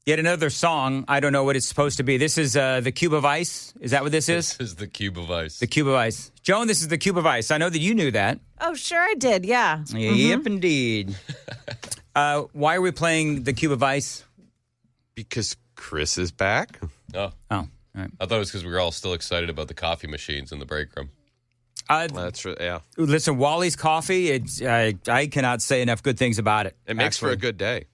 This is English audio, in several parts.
Yet another song. I don't know what it's supposed to be. This is the Cube of Ice. Is that what this is? This is the Cube of Ice. The Cube of Ice. Joan, this is the Cube of Ice. I know that you knew that. Oh, sure I did, yeah. Yep, indeed. Why are we playing the Cube of Ice? Because Chris is back. Oh. All right. I thought it was because we were all still excited about the coffee machines in the break room. That's right, yeah. Listen, Wally's Coffee, it's I cannot say enough good things about it. It makes for a good day.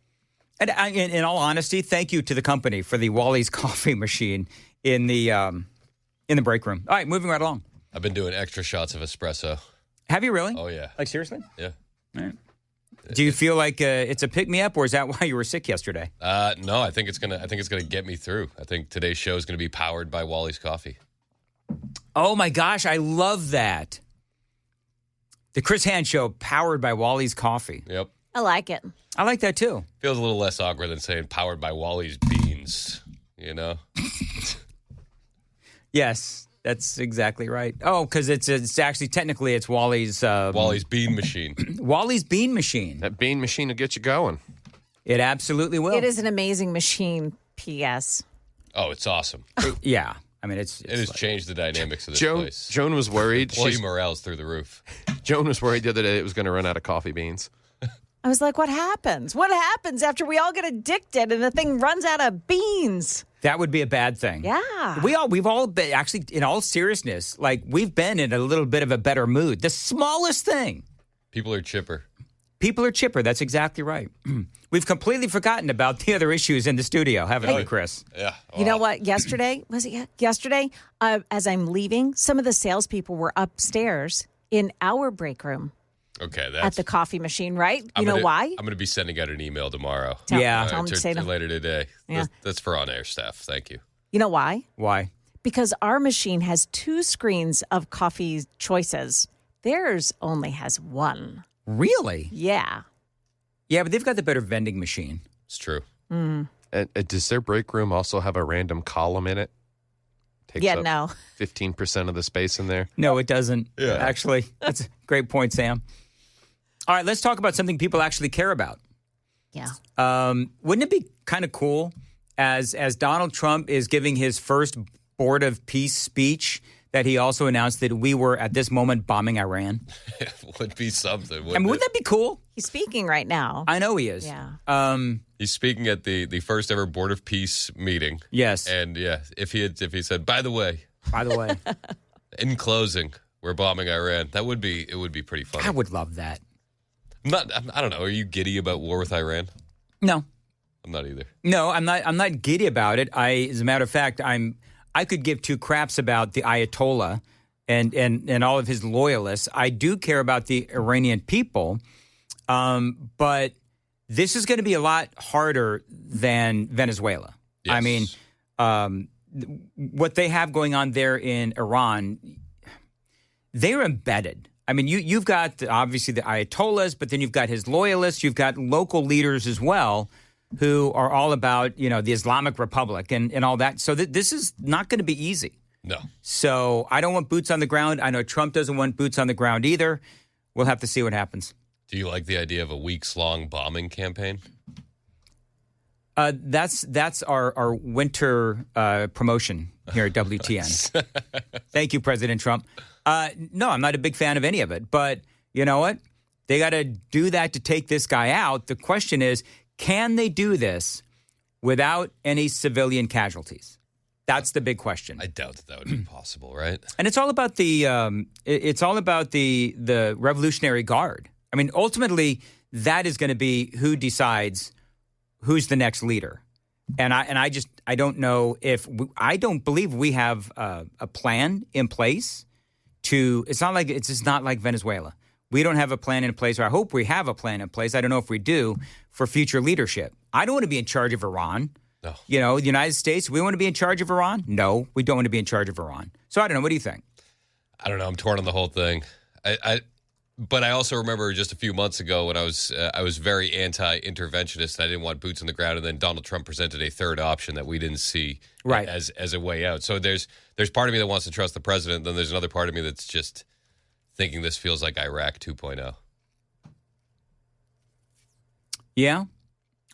And in all honesty, thank you to the company for the Wally's Coffee machine in the break room. All right, moving right along. I've been doing extra shots of espresso. Have you really? Oh, yeah. Like, seriously? Yeah. All right. Do you feel like it's a pick-me-up, or is that why you were sick yesterday? No, I think it's gonna get me through. I think today's show is gonna be powered by Wally's Coffee. Oh, my gosh, I love that. The Chris Hand Show, powered by Wally's Coffee. Yep. I like it. I like that, too. Feels a little less awkward than saying powered by Wally's Beans, you know? Yes, that's exactly right. Oh, because it's actually, technically, it's Wally's... Wally's Bean Machine. Wally's Bean Machine. That bean machine will get you going. It absolutely will. It is an amazing machine, P.S. Oh, it's awesome. Yeah. I mean, it has changed the dynamics of this place. Joan was worried. Employee morale's through the roof. Joan was worried the other day it was going to run out of coffee beans. I was like, what happens? What happens after we all get addicted and the thing runs out of beans? That would be a bad thing. Yeah. We've all been, actually, in all seriousness, like, we've been in a little bit of a better mood. The smallest thing. People are chipper. People are chipper. That's exactly right. We've completely forgotten about the other issues in the studio, haven't we, Chris? Yeah. You know what? Yesterday, yesterday, as I'm leaving, some of the salespeople were upstairs in our break room. Okay, at the coffee machine, right? You know why? why? I'm going to be sending out an email tomorrow. Tell them to say later today. Yeah. That's for on-air staff. Thank you. You know why? Why? Because our machine has 2 screens of coffee choices. Theirs only has 1. Really? Yeah. Yeah, but they've got the better vending machine. It's true. Mm. Does their break room also have a random column in it? Takes up no. 15% of the space in there? No, it doesn't. Yeah. Actually, that's a great point, Sam. All right, let's talk about something people actually care about. Yeah. Wouldn't it be kind of cool as Donald Trump is giving his first Board of Peace speech that he also announced that we were at this moment bombing Iran? It would be something. Wouldn't that be cool? He's speaking right now. I know he is. Yeah. He's speaking at the first ever Board of Peace meeting. Yes. And yeah, if he said, by the way, in closing, we're bombing Iran, it would be pretty funny. I would love that. I don't know. Are you giddy about war with Iran? No. I'm not either. No, I'm not giddy about it. As a matter of fact, I could give 2 craps about the Ayatollah and all of his loyalists. I do care about the Iranian people, but this is going to be a lot harder than Venezuela. Yes. I mean, what they have going on there in Iran, they're embedded. I mean, you've got obviously the Ayatollahs, but then you've got his loyalists. You've got local leaders as well who are all about, the Islamic Republic and all that. So this is not going to be easy. No. So I don't want boots on the ground. I know Trump doesn't want boots on the ground either. We'll have to see what happens. Do you like the idea of a weeks-long bombing campaign? That's our winter promotion here at WTN. Thank you, President Trump. No, I'm not a big fan of any of it. But you know what? They got to do that to take this guy out. The question is, can they do this without any civilian casualties? That's the big question. I doubt that would be possible, right? And it's all about the the Revolutionary Guard. I mean, ultimately, that is going to be who decides who's the next leader. And I don't know if I don't believe we have a plan in place to. It's just not like Venezuela. We don't have a plan in place, or I hope we have a plan in place. I don't know if we do for future leadership. I don't want to be in charge of Iran. No. The United States, we want to be in charge of Iran? No, we don't want to be in charge of Iran. So I don't know. What do you think? I don't know. I'm torn on the whole thing. But I also remember just a few months ago when I was very anti-interventionist and I didn't want boots on the ground, and then Donald Trump presented a third option that we didn't see as a way out. So there's part of me that wants to trust the president, then there's another part of me that's just thinking this feels like Iraq 2.0. Yeah,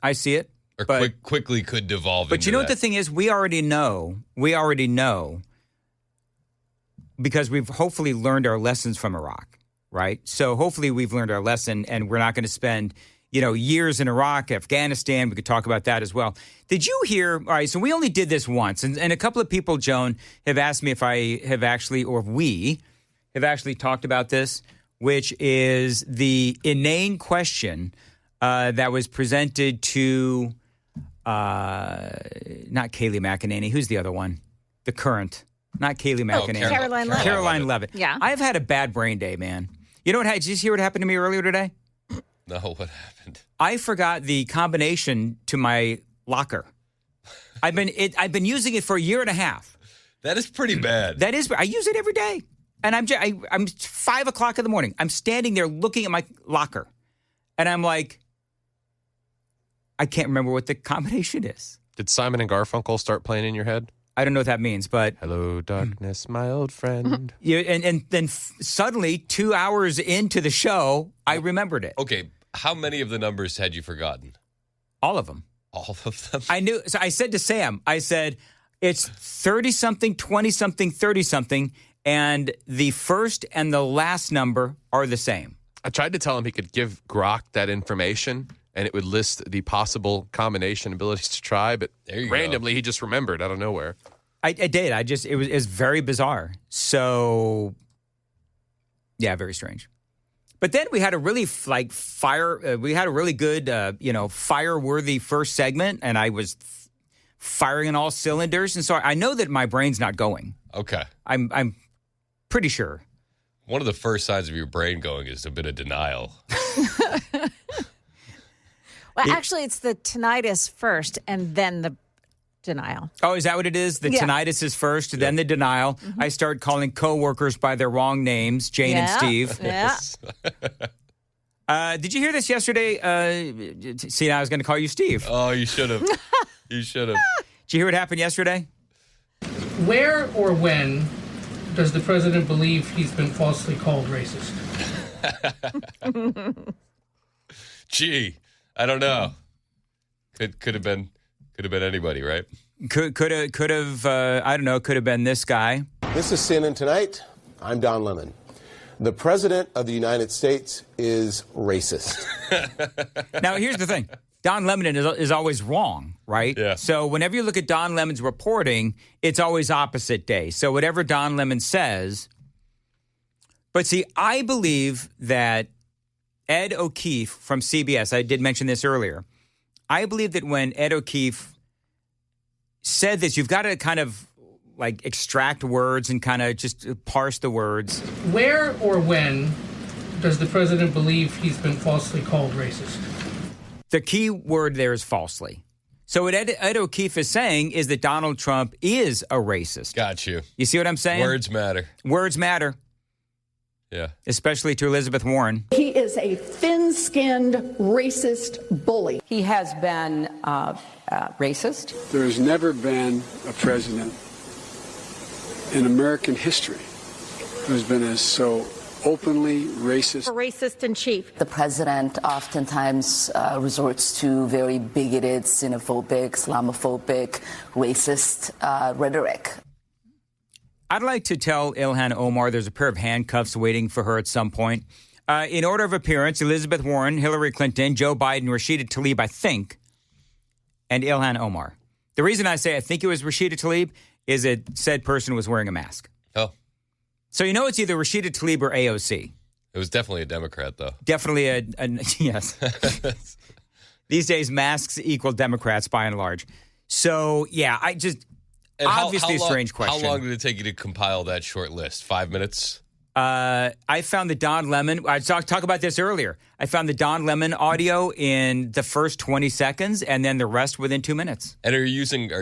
I see it. Or But- quickly could devolve But into you know that. what the thing is? We already know, because we've hopefully learned our lessons from Iraq, right? So hopefully we've learned our lesson, and we're not going to spend, years in Iraq, Afghanistan. We could talk about that as well. Did you hear? All right, so we only did this once, and a couple of people, Joan, have asked me if I have actually, or if we have actually talked about this, which is the inane question that was presented to not Kayleigh McEnany. Who's the other one? The current. Not Kayleigh McEnany. Caroline Levitt. Caroline Levitt. Yeah. I've had a bad brain day, man. You know what? Did you hear what happened to me earlier today? No, what happened? I forgot the combination to my locker. I've been using it for a year and a half. That is pretty bad. That is, I use it every day. And I'm 5 o'clock in the morning. I'm standing there looking at my locker. And I'm like, I can't remember what the combination is. Did Simon and Garfunkel start playing in your head? I don't know what that means, but Hello, darkness, my old friend. and then suddenly 2 hours into the show, I remembered it. Okay, how many of the numbers had you forgotten? All of them. All of them? I knew. So I said to Sam, I said, it's 30-something, 20-something, 30-something, and the first and the last number are the same. I tried to tell him he could give Grok that information, and it would list the possible combination abilities to try, but There you randomly he just remembered out of nowhere. I did. It was very bizarre. So, yeah, very strange. But then we had a really we had a really good, fire-worthy first segment, and I was firing on all cylinders. And so I know that my brain's not going. Okay. I'm pretty sure. One of the first signs of your brain going is a bit of denial. Well, actually, it's the tinnitus first and then the denial. Oh, is that what it is? The Yeah. tinnitus is first, then the denial. I start calling coworkers by their wrong names, Jane and Steve. Yeah. Did you hear this yesterday? See, now I was going to call you Steve. Oh, you should have. You should have. Did you hear what happened yesterday? Where or when does the president believe he's been falsely called racist? Gee, I don't know. Could have been anybody, right? Could have I don't know, could have been this guy. This is CNN Tonight. I'm Don Lemon. The President of the United States is racist. Now, here's the thing. Don Lemon is always wrong, right? Yeah. So whenever you look at Don Lemon's reporting, it's always opposite day. So whatever Don Lemon says. But see, I believe that Ed O'Keefe from CBS, I did mention this earlier. I believe that when Ed O'Keefe said this, you've got to kind of like extract words and kind of just parse the words. Where or when does the president believe he's been falsely called racist? The key word there is falsely. So what Ed O'Keefe is saying is that Donald Trump is a racist. Got you. You see what I'm saying? Words matter. Words matter, Yeah. especially to Elizabeth Warren. He is a thin-skinned racist bully. He has been racist. There has never been a president in American history who has been as so openly racist. Racist in chief. The president oftentimes resorts to very bigoted, xenophobic, Islamophobic, racist rhetoric. I'd like to tell Ilhan Omar there's a pair of handcuffs waiting for her at some point. In order of appearance, Elizabeth Warren, Hillary Clinton, Joe Biden, Rashida Tlaib, I think, and Ilhan Omar. The reason I say I think it was Rashida Tlaib is that said person was wearing a mask. Oh, So you know it's either Rashida Tlaib or AOC. it was definitely a Democrat, though. Definitely a yes. These days, masks equal Democrats by and large. So, yeah, I just, And obviously how a strange question. How long did it take you to compile that short list? 5 minutes? I found the Don Lemon, I talked about this earlier. I found the Don Lemon audio in the first 20 seconds and then the rest within 2 minutes. And are you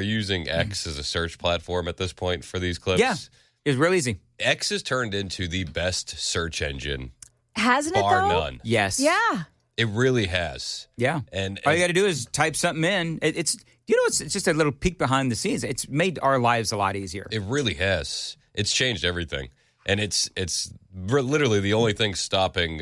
using X as a search platform at this point for these clips? Yeah, it was real easy. X has turned into the best search engine, Hasn't it, bar though? none. Yes. Yeah. It really has. Yeah. And all you got to do is type something in. It's just a little peek behind the scenes. It's made our lives a lot easier. It really has. It's changed everything. And it's literally the only thing stopping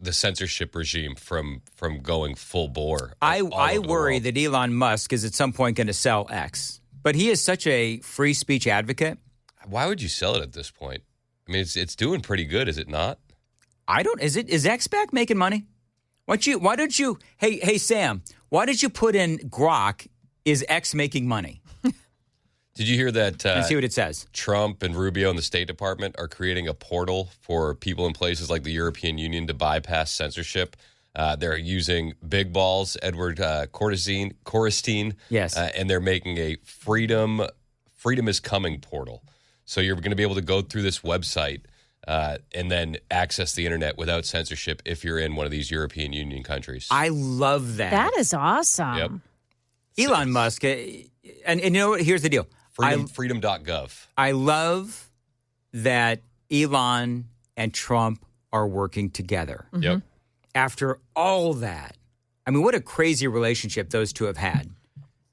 the censorship regime from going full bore. I worry that Elon Musk is at some point going to sell X, but he is such a free speech advocate. Why would you sell it at this point? I mean, it's doing pretty good, is it not? Is X back making money? Why don't you? Hey Sam, why did you put in Grok? Is X making money? Did you hear that? Let's see what it says. Trump and Rubio and the State Department are creating a portal for people in places like the European Union to bypass censorship. They're using big balls, Edward Corstein. Yes. And they're making a freedom is coming portal. So you're going to be able to go through this website and then access the internet without censorship if you're in one of these European Union countries. I love that. That is awesome. Yep. Elon Musk, and you know what? Here's the deal. Freedom.gov. I love that Elon and Trump are working together. Mm-hmm. Yep. After all that, I mean, what a crazy relationship those two have had.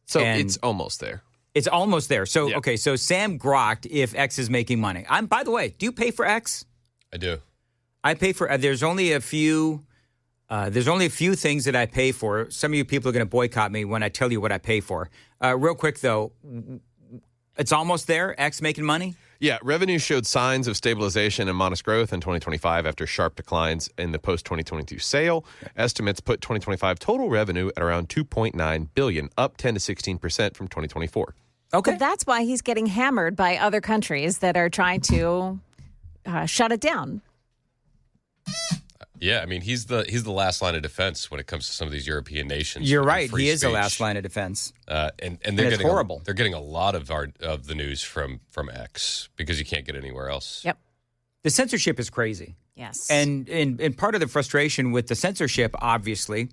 So And it's almost there. It's almost there. So, Yeah. okay, so Sam grokked if X is making money. By the way, do you pay for X? I do. I pay for. There's only a few things that I pay for. Some of you people are going to boycott me when I tell you what I pay for. Real quick though, it's almost there. X making money. Yeah, revenue showed signs of stabilization and modest growth in 2025 after sharp declines in the post-2022 sale. Estimates put 2025 total revenue at around $2.9 billion, up 10 to 16% from 2024. Okay. But that's why he's getting hammered by other countries that are trying to shut it down. Yeah, I mean he's the last line of defense when it comes to some of these European nations. You're with right. free He is the speech. last line of defense. And And they're it's getting horrible. They're getting a lot of the news from X because you can't get anywhere else. Yep. The censorship is crazy. Yes. And part of the frustration with the censorship, obviously,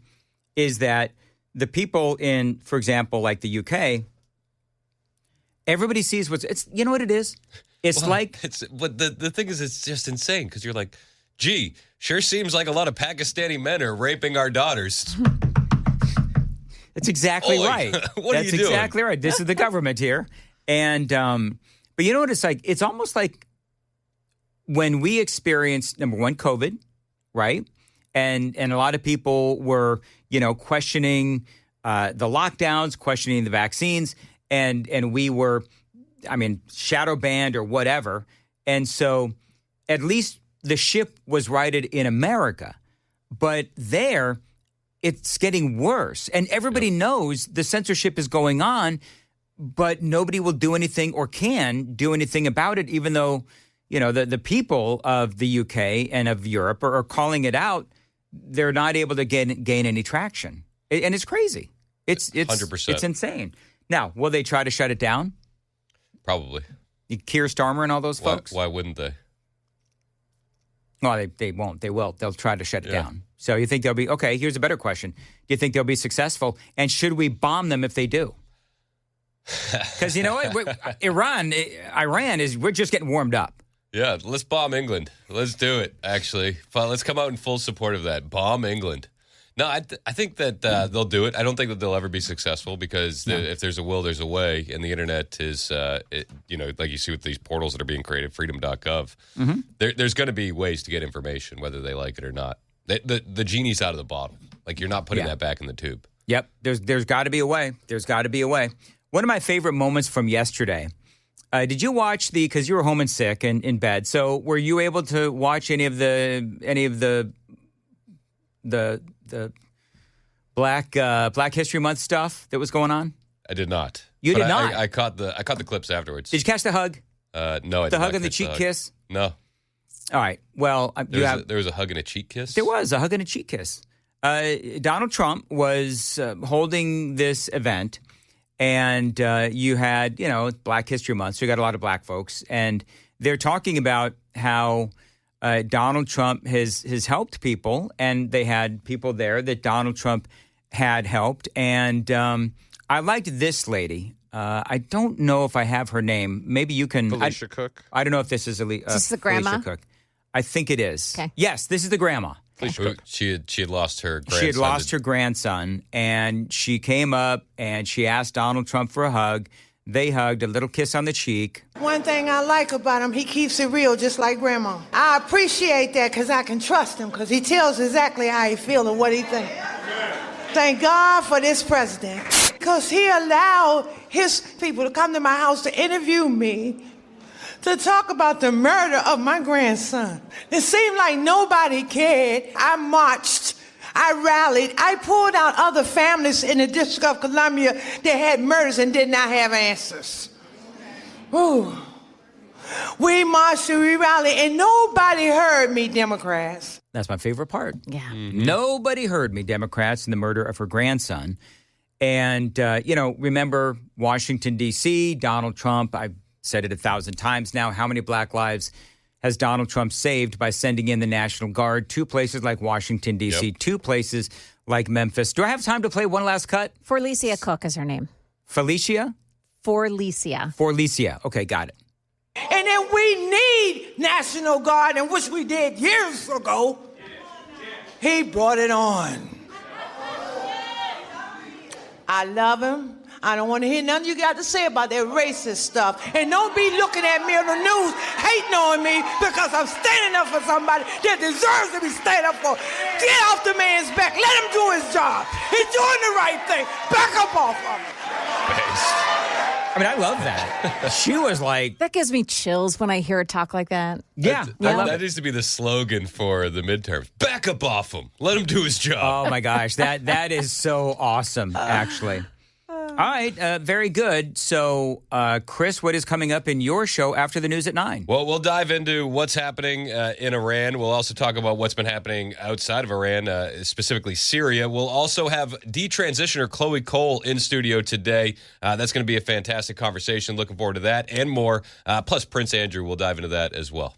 is that the people in, for example, like the UK, everybody sees it's. You know what it is? It's But the thing is, it's just insane because you're like, gee, sure seems like a lot of Pakistani men are raping our daughters. That's exactly Oi, right. what are you That's doing? exactly right. This is the government here. And but you know what it's like? It's almost like when we experienced, number one, COVID, right? And a lot of people were, questioning the lockdowns, questioning the vaccines, and we were, shadow banned or whatever. And so at least the ship was righted in America. But there, it's getting worse. And everybody knows the censorship is going on, but nobody will do anything or can do anything about it, even though, the people of the UK and of Europe are calling it out. They're not able to gain any traction. And it's crazy. It's 100%. It's insane. Now, will they try to shut it down? Probably. Keir Starmer and all those folks? Why wouldn't they? Well, they won't. They will. They'll try to shut it Yeah. down. So you think they'll be, okay, here's a better question. Do you think they'll be successful? And should we bomb them if they do? Because you know what? Iran we're just getting warmed up. Yeah, let's bomb England. Let's do it, actually. Let's come out in full support of that. Bomb England. No, I think that they'll do it. I don't think that they'll ever be successful because if there's a will, there's a way. And the internet is, like you see with these portals that are being created, freedom.gov, there's going to be ways to get information, whether they like it or not. The genie's out of the bottle. Like, you're not putting that back in the tube. Yep. There's got to be a way. There's got to be a way. One of my favorite moments from yesterday, did you watch because you were home and sick and in bed, so were you able to watch any of the Black History Month stuff that was going on? I did not. You did not? I caught the clips afterwards. Did you catch the hug? No, I did The not hug and the catch cheek hug. kiss? No. All right. Well, There was a hug and a cheek kiss? There was a hug and a cheek kiss. Donald Trump was holding this event, and you had, Black History Month, so you got a lot of black folks, and they're talking about how Donald Trump has helped people, and they had people there that Donald Trump had helped, and I liked this lady. I don't know if I have her name. Maybe you can. Felicia Cook. I don't know if this is Is this the grandma? Felicia Cook. I think it is. Okay. Yes, this is the grandma. She had lost her grandson. She had lost her grandson, and she came up and she asked Donald Trump for a hug. They hugged, a little kiss on the cheek. One thing I like about him, he keeps it real, just like Grandma. I appreciate that because I can trust him because he tells exactly how he feels and what he thinks. Thank God for this president because he allowed his people to come to my house to interview me to talk about the murder of my grandson. It seemed like nobody cared. I marched. I rallied. I pulled out other families in the District of Columbia that had murders and did not have answers. Ooh. We marched and we rallied, and nobody heard me, Democrats. That's my favorite part. Yeah. Mm-hmm. Nobody heard me, Democrats, in the murder of her grandson. And, remember Washington, D.C., Donald Trump. I've said it 1,000 times now. How many black lives has Donald Trump saved by sending in the National Guard to places like Washington, D.C., to places like Memphis? Do I have time to play one last cut? Forlicia Cook is her name. Felicia? Forlicia. Okay, got it. And then we need National Guard, and which we did years ago. He brought it on. I love him. I don't want to hear nothing you got to say about that racist stuff. And don't be looking at me on the news hating on me because I'm standing up for somebody that deserves to be stand up for. Get off the man's back. Let him do his job. He's doing the right thing. Back up off of him. I mean, I love that. She was like... That gives me chills when I hear her talk like that. Yeah. That needs to be the slogan for the midterms. Back up off him. Let him do his job. Oh, my gosh. That is so awesome, actually. All right. Very good. So, Chris, what is coming up in your show after the news at 9? Well, we'll dive into what's happening in Iran. We'll also talk about what's been happening outside of Iran, specifically Syria. We'll also have detransitioner Chloe Cole in studio today. That's going to be a fantastic conversation. Looking forward to that and more. Plus, Prince Andrew, we'll dive into that as well.